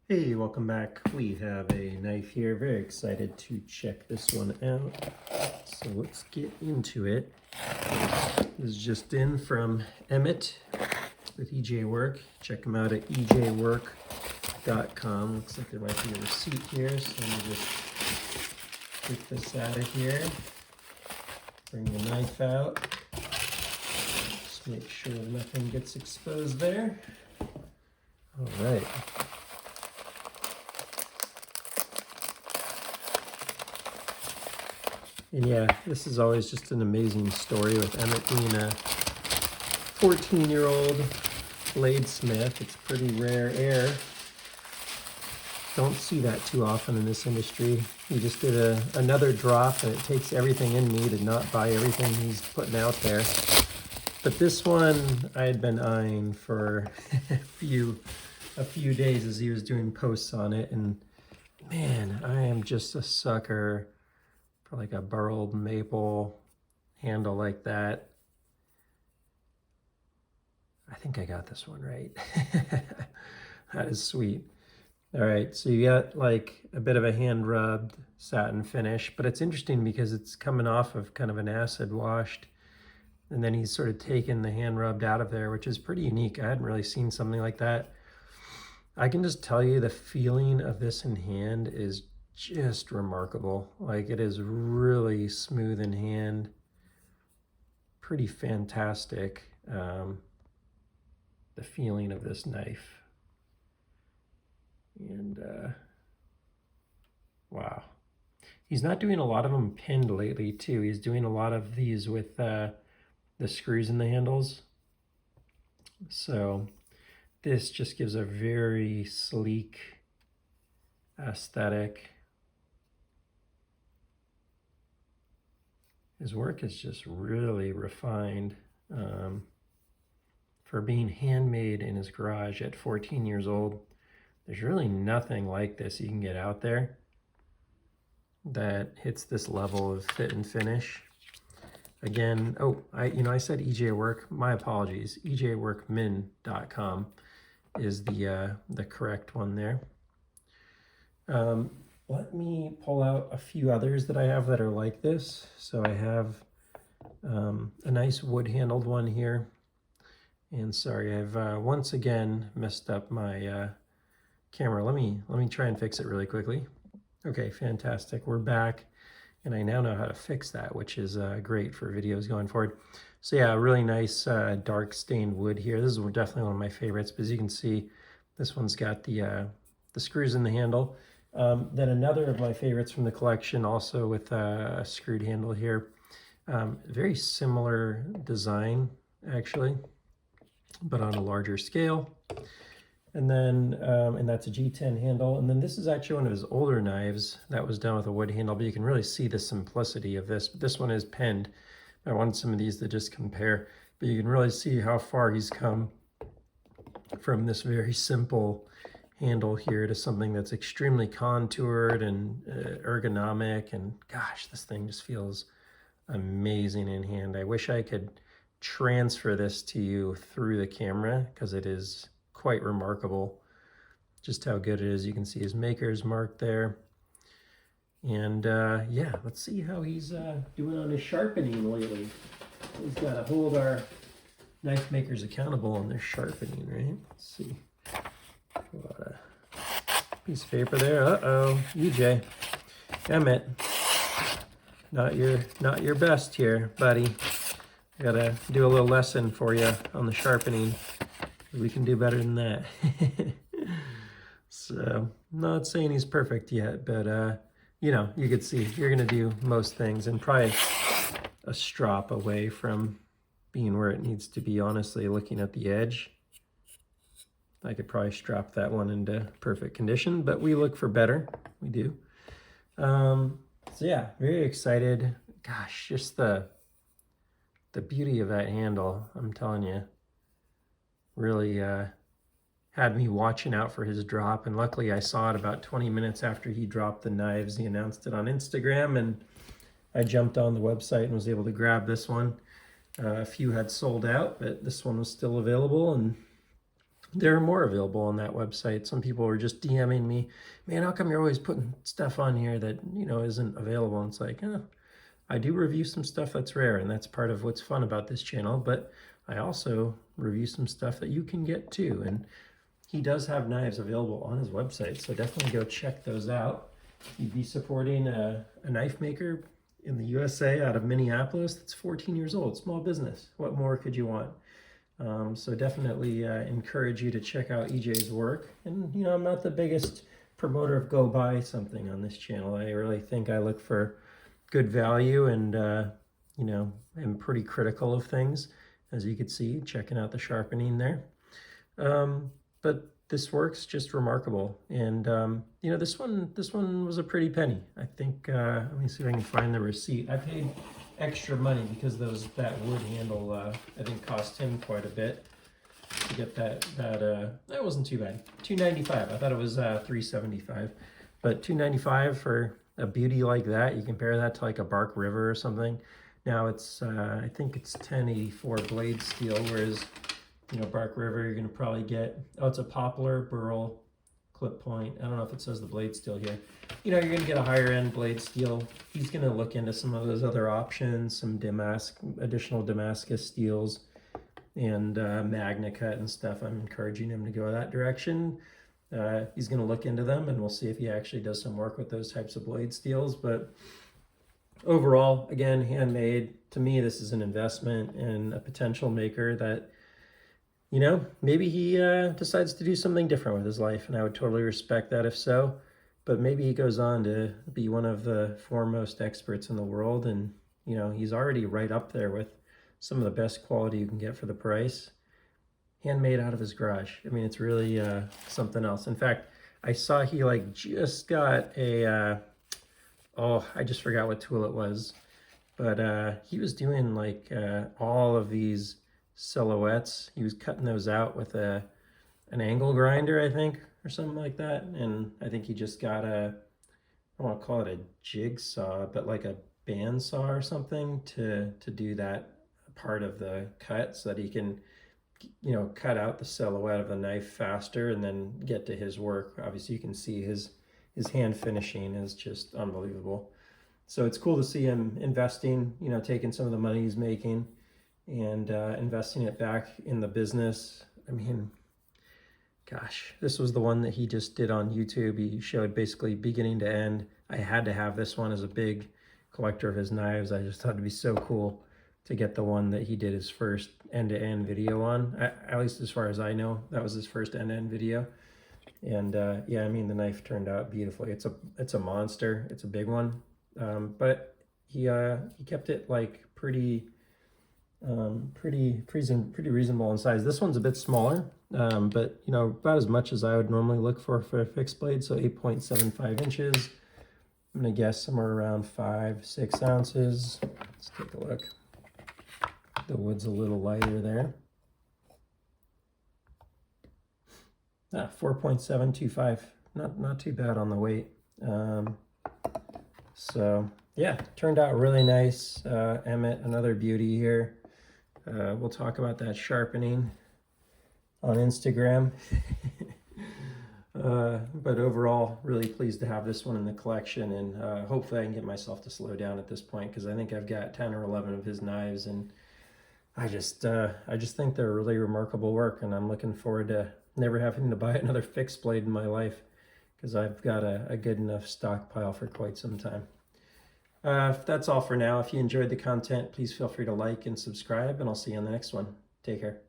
Hey, welcome back. We have a knife here. Very excited to check this one out. So let's get into it. This is just in from Emmett with EJWork. Check them out at EJWork.com. Looks like there might be a receipt here, so let me just get this out of here. Bring the knife out. Just make sure nothing gets exposed there. All right. And yeah, this is always just an amazing story with Emmett being a 14-year-old bladesmith. It's pretty rare air. Don't see that too often in this industry. He just did another drop, and it takes everything in me to not buy everything he's putting out there. But this one I had been eyeing for a few days as he was doing posts on it, and man, I am just a sucker for like a Burl maple handle like that. I think I got this one right. That is sweet. All right, so you got like a bit of a hand rubbed satin finish, but it's interesting because it's coming off of kind of an acid washed, and then he's sort of taken the hand rubbed out of there, which is pretty unique. I hadn't really seen something like that. I can just tell you the feeling of this in hand is just remarkable. Like, it is really smooth in hand, pretty fantastic. The feeling of this knife, and wow, he's not doing a lot of them pinned lately too. He's doing a lot of these with the screws in the handles, so this just gives a very sleek aesthetic. His work is just really refined for being handmade in his garage at 14 years old. There's really nothing like this you can get out there that hits this level of fit and finish. Again, I said EJWork. My apologies. EJWorkmin.com is the correct one there. Let me pull out a few others that I have that are like this. So I have a nice wood-handled one here. And sorry, I've once again messed up my camera. Let me try and fix it really quickly. Okay, fantastic. We're back, and I now know how to fix that, which is great for videos going forward. So yeah, really nice dark stained wood here. This is definitely one of my favorites, but as you can see, this one's got the screws in the handle. Then another of my favorites from the collection, also with a screwed handle here. Very similar design, actually, but on a larger scale. And then, and that's a G10 handle. And then this is actually one of his older knives that was done with a wood handle, but you can really see the simplicity of this. This one is penned. I wanted some of these to just compare, but you can really see how far he's come from this very simple handle here to something that's extremely contoured and ergonomic. And gosh, this thing just feels amazing in hand. I wish I could transfer this to you through the camera, because it is quite remarkable just how good it is. You can see his maker's mark there. And yeah, let's see how he's doing on his sharpening lately. He's got to hold our knife makers accountable on their sharpening, right? Let's see. Got a piece of paper there. Uh-oh, EJ. Emmett. Not your best here, buddy. I gotta do a little lesson for you on the sharpening. We can do better than that. So, not saying he's perfect yet, but you know, you could see you're gonna do most things, and probably a strop away from being where it needs to be, honestly, looking at the edge. I could probably strap that one into perfect condition, but we look for better. We do. So yeah, very excited. Gosh, just the beauty of that handle, I'm telling you, really had me watching out for his drop. And luckily I saw it about 20 minutes after he dropped the knives. He announced it on Instagram, and I jumped on the website and was able to grab this one. A few had sold out, but this one was still available, and there are more available on that website. Some people were just DMing me, man, how come you're always putting stuff on here that, you know, isn't available? And it's like, I do review some stuff that's rare, and that's part of what's fun about this channel, but I also review some stuff that you can get too. And he does have knives available on his website, so definitely go check those out. He'd be supporting a knife maker in the USA out of Minneapolis that's 14 years old, small business. What more could you want? So definitely encourage you to check out EJWork. And, you know, I'm not the biggest promoter of go buy something on this channel. I really think I look for good value and, you know, am pretty critical of things, as you could see, checking out the sharpening there. But this works just remarkable. And, you know, this one was a pretty penny. I think, let me see if I can find the receipt. I paid extra money because that wood handle, I think cost him quite a bit to get that wasn't too bad. $2.95. I thought it was $3.75, but $2.95 for a beauty like that. You compare that to like a Bark River or something. Now it's, I think it's 1084 blade steel, whereas, you know, Bark River, you're gonna probably get, oh, it's a Poplar, Burl, ClipPoint. I don't know if it says the blade steel here. You know, you're gonna get a higher end blade steel. He's gonna look into some of those other options, some additional Damascus steels and Magna Cut and stuff. I'm encouraging him to go that direction. He's gonna look into them, and we'll see if he actually does some work with those types of blade steels. But overall, again, handmade. To me, this is an investment in a potential maker that, you know, maybe he decides to do something different with his life, and I would totally respect that if so. But maybe he goes on to be one of the foremost experts in the world, and, you know, he's already right up there with some of the best quality you can get for the price. Handmade out of his garage. I mean, it's really something else. In fact, I saw he like just got a, oh, I just forgot what tool it was, but he was doing like all of these silhouettes. He was cutting those out with an angle grinder, I think, or something like that. And I think he just got I want to call it a jigsaw, but like a bandsaw or something to do that part of the cut so that he can, you know, cut out the silhouette of the knife faster and then get to his work. Obviously you can see his hand finishing is just unbelievable. So it's cool to see him investing, you know, taking some of the money he's making and investing it back in the business. I mean, gosh, this was the one that he just did on YouTube. He showed basically beginning to end. I had to have this one as a big collector of his knives. I just thought it'd be so cool to get the one that he did his first end-to-end video on. At least as far as I know, that was his first end-to-end video. And yeah, I mean, the knife turned out beautifully. It's a monster. It's a big one, but he kept it like pretty reasonable in size. This one's a bit smaller, but you know, about as much as I would normally look for a fixed blade. So 8.75 inches. I'm gonna guess somewhere around 5-6 ounces. Let's take a look. The wood's a little lighter there. 4.725. Not too bad on the weight. So yeah, turned out really nice. Emmett, another beauty here. We'll talk about that sharpening on Instagram. But overall, really pleased to have this one in the collection, and hopefully I can get myself to slow down at this point, because I think I've got 10 or 11 of his knives, and I just think they're really remarkable work, and I'm looking forward to never having to buy another fixed blade in my life, because I've got a good enough stockpile for quite some time. That's all for now. If you enjoyed the content, please feel free to like and subscribe, and I'll see you on the next one. Take care.